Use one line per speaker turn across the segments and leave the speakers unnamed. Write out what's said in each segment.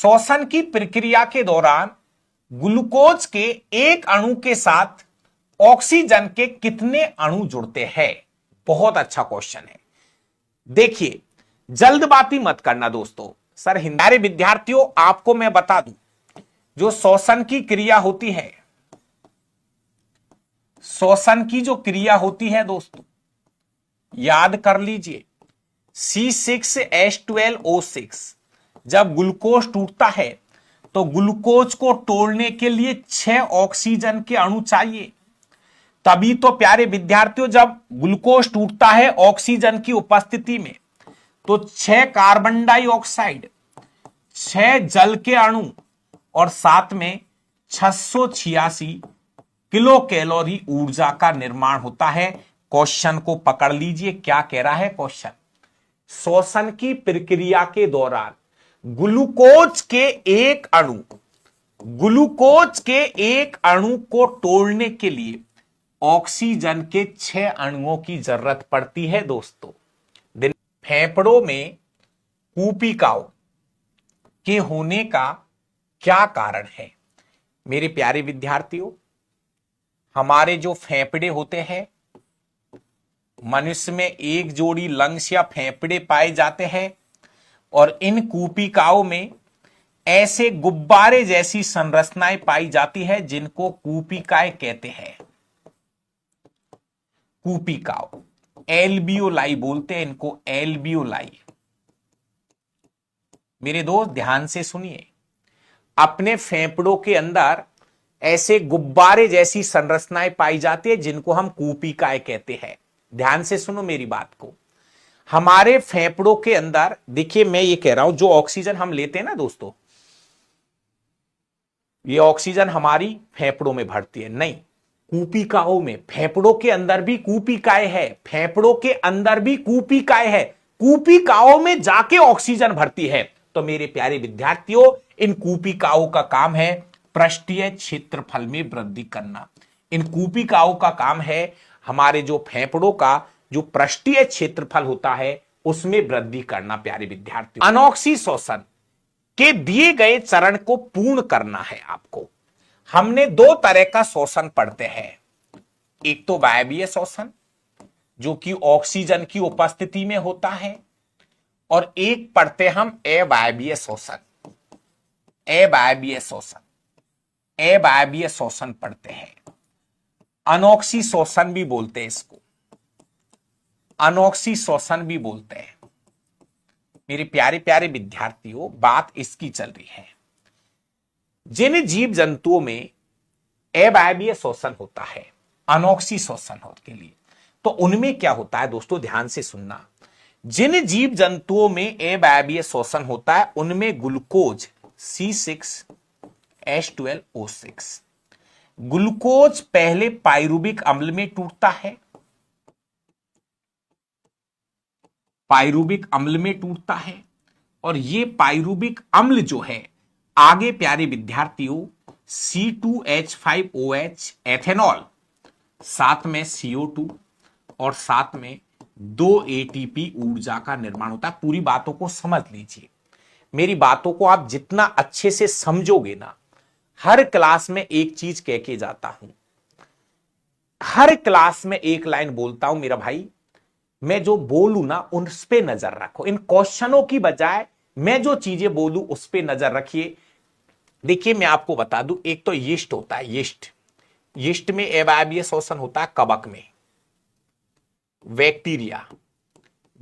श्वसन की प्रक्रिया के दौरान ग्लूकोज के एक अणु के साथ ऑक्सीजन के कितने अणु जुड़ते हैं? बहुत अच्छा क्वेश्चन है। देखिए, जल्दबाजी मत करना दोस्तों। सर हिंदारे विद्यार्थियों, आपको मैं बता दूं, जो श्वसन की क्रिया होती है, श्वसन की जो क्रिया होती है दोस्तों, याद कर लीजिए, C6H12O6 जब ग्लूकोज टूटता है तो ग्लूकोज को तोड़ने के लिए 6 ऑक्सीजन के अणु चाहिए। तभी तो प्यारे विद्यार्थियों, जब ग्लूकोज टूटता है ऑक्सीजन की उपस्थिति में तो 6 कार्बन डाइऑक्साइड, 6 जल के अणु और साथ में 686 किलो कैलोरी ऊर्जा का निर्माण होता है। क्वेश्चन को पकड़ लीजिए, क्या कह रहा है क्वेश्चन? श्वसन की प्रक्रिया के दौरान ग्लूकोज के एक अणु को तोड़ने के लिए ऑक्सीजन के 6 अणुओं की जरूरत पड़ती है दोस्तों। फेफड़ों में कूपिकाओं के होने का क्या कारण है? मेरे प्यारे विद्यार्थियों, हमारे जो फेफड़े होते हैं, मनुष्य में एक जोड़ी लंग्स या फेफड़े पाए जाते हैं और इन कूपिकाओं में ऐसे गुब्बारे जैसी संरचनाएं पाई जाती है जिनको कूपिकाएं कहते हैं। कूपिकाओं, एल्बियोलाई बोलते हैं इनको, एल्बियोलाई। मेरे दोस्त ध्यान से सुनिए, अपने फेफड़ों के अंदर ऐसे गुब्बारे जैसी संरचनाएं पाई जाती है जिनको हम कूपिकाएं कहते हैं। ध्यान से सुनो मेरी बात को। हमारे फेफड़ों के अंदर, देखिए मैं ये कह रहा हूं, जो ऑक्सीजन हम लेते हैं ना दोस्तों, ये ऑक्सीजन हमारी फेफड़ों में भरती है, नहीं, कूपिकाओं में। फेफड़ों के अंदर भी कूपिकाएं है, फेफड़ों के अंदर भी कूपिकाएं है, कूपिकाओं में जाके ऑक्सीजन भरती है। तो मेरे प्यारे विद्यार्थियों, इन कूपिकाओं का काम है पृष्ठीय क्षेत्रफल में वृद्धि करना। इन कूपिकाओं का काम है हमारे जो फेफड़ों का जो पृष्ठीय क्षेत्रफल होता है उसमें वृद्धि करना। प्यारे विद्यार्थियों, अनोक्सी श्वसन के दिए गए चरण को पूर्ण करना है आपको। हमने 2 तरह का श्वसन पढ़ते हैं, एक तो वायवीय श्वसन जो कि ऑक्सीजन की उपस्थिति में होता है, और एक पढ़ते हम अवायवीय श्वसन। अवायवीय श्वसन, अवायवीय श्वसन पढ़ते हैं। अनोक्सी श्वसन भी बोलते हैं इसको, अनोक्सी श्वसन भी बोलते हैं। मेरे प्यारे प्यारे विद्यार्थियों, बात इसकी चल रही है, जिन जीव जंतुओं में अवायवीय श्वसन होता है अनोक्सी श्वसन के लिए, तो उनमें क्या होता है दोस्तों, ध्यान से सुनना। जिन जीव जंतुओं में अवायवीय श्वसन होता है उनमें ग्लूकोज C6H12O6, ग्लूकोज पहले पाइरुविक अम्ल में टूटता है, पाइरुविक अम्ल में टूटता है, और ये पाइरुविक अम्ल जो है आगे प्यारे विद्यार्थियों C2H5OH एथेनॉल, साथ में CO2 और साथ में 2 ATP ऊर्जा का निर्माण होता है। पूरी बातों को समझ लीजिए, मेरी बातों को आप जितना अच्छे से समझोगे ना, हर क्लास में एक चीज कह के जाता हूं, हर क्लास में एक लाइन बोलता हूं, मेरा भाई मैं जो बोलूं ना उस पे नजर रखो। इन क्वेश्चनों की बजाय मैं जो चीजें बोलूं उस पे नजर रखिए। देखिए मैं आपको बता दूं, एक तो यीस्ट होता है, यीस्ट, यीस्ट में अवायवीय श्वसन होता है। कवक में बैक्टीरिया,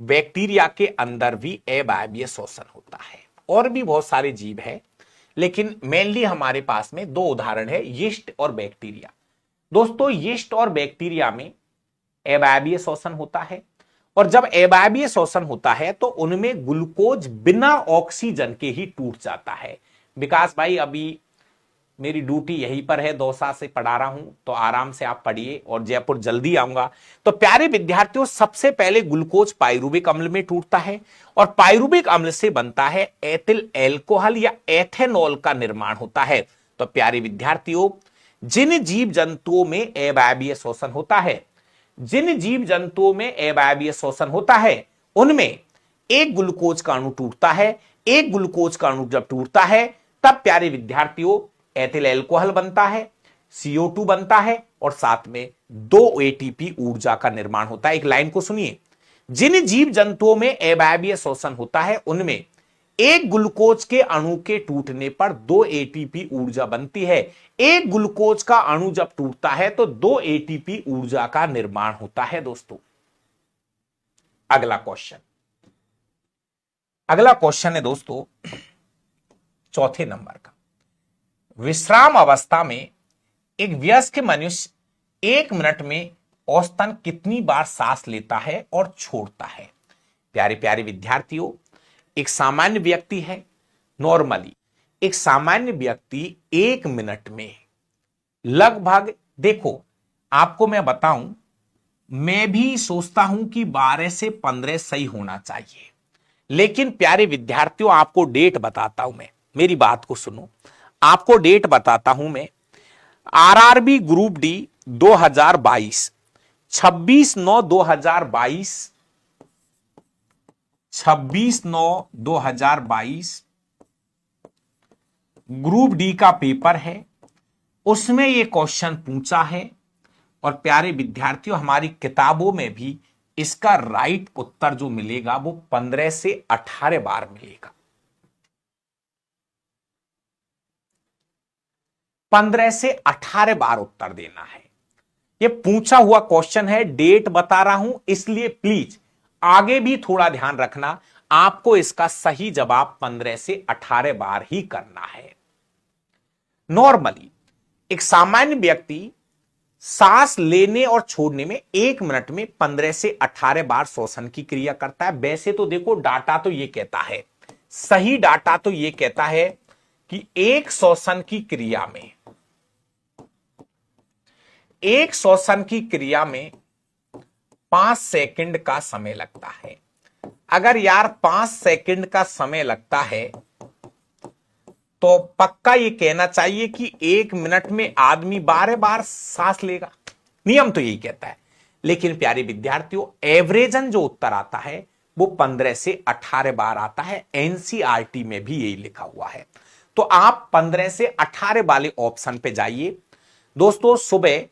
बैक्टीरिया के अंदर भी अवायवीय श्वसन होता है। और भी बहुत सारे जीव है, लेकिन मेनली हमारे पास में 2 उदाहरण है, यीस्ट और बैक्टीरिया। दोस्तों यीस्ट और बैक्टीरिया में अवायवीय श्वसन होता है, और जब अवायवीय श्वसन होता है तो उनमें ग्लूकोज बिना ऑक्सीजन के ही टूट जाता है। विकास भाई अभी मेरी ड्यूटी यहीं पर है, दौसा से पढ़ा रहा हूं, तो आराम से आप पढ़िए, और जयपुर जल्दी आऊंगा। तो प्यारे विद्यार्थियों, सबसे पहले ग्लूकोज पाइरुविक अम्ल में टूटता है, और पाइरुविक अम्ल से बनता है एथिल एल्कोहल या एथेनॉल का निर्माण होता है। तो प्यारे विद्यार्थियों, जिन जीव जंतुओं में अवायवीय श्वसन होता है, जिन जीव जंतुओं में अवायवीय श्वसन होता है, उनमें एक ग्लूकोज का अणु टूटता है, एक ग्लूकोज का अणु जब टूटता है तब प्यारे विद्यार्थियों एथिल अल्कोहल बनता है, CO2 बनता है और साथ में 2 ATP ऊर्जा का निर्माण होता है। एक लाइन को सुनिए, जिन जीव जंतुओं में अवायवीय श्वसन होता है उनमें एक ग्लूकोज के अणु के टूटने पर 2 ATP ऊर्जा बनती है। एक ग्लूकोज का अणु जब टूटता है तो 2 ATP ऊर्जा का निर्माण होता है। दोस्तों अगला क्वेश्चन है दोस्तों चौथे नंबर का। विश्राम अवस्था में एक वयस्क मनुष्य 1 मिनट में औसतन कितनी बार सांस लेता है और छोड़ता है? प्यारे प्यारे विद्यार्थियों, एक सामान्य व्यक्ति है, नॉर्मली एक सामान्य व्यक्ति 1 मिनट में लगभग, देखो आपको मैं बताऊं, मैं भी सोचता हूं कि 12 से 15 सही होना चाहिए, लेकिन प्यारे विद्यार्थियों आपको डेट बताता हूं मैं, मेरी बात को सुनो, आपको डेट बताता हूं मैं। RRB group D 2022, 26/9/2022, 26/9/2022 group D का पेपर है, उसमें यह क्वेश्चन पूछा है और प्यारे विद्यार्थियों हमारी किताबों में भी इसका राइट उत्तर जो मिलेगा वो 15 से 18 बार मिलेगा। 15 से 18 बार उत्तर देना है। यह पूछा हुआ क्वेश्चन है, डेट बता रहा हूं, इसलिए प्लीज आगे भी थोड़ा ध्यान रखना, आपको इसका सही जवाब 15 से 18 बार ही करना है। नॉर्मली एक सामान्य व्यक्ति सांस लेने और छोड़ने में 1 मिनट में 15 से 18 बार श्वसन की क्रिया करता है। वैसे तो देखो डाटा तो यह कहता है, सही डाटा तो यह कहता है कि एक श्वसन की क्रिया में 5 सेकंड का समय लगता है। अगर यार 5 सेकंड का समय लगता है तो पक्का ये कहना चाहिए कि 1 मिनट में आदमी 12 बार सांस लेगा, नियम तो यही कहता है। लेकिन प्यारे विद्यार्थियों एवरेजन जो उत्तर आता है वो 15 से 18 बार आता है, NCERT में भी यही लिखा हुआ है। तो आप 15 से 18 वाले ऑप्शन पे जाइए। दोस्तों सुबह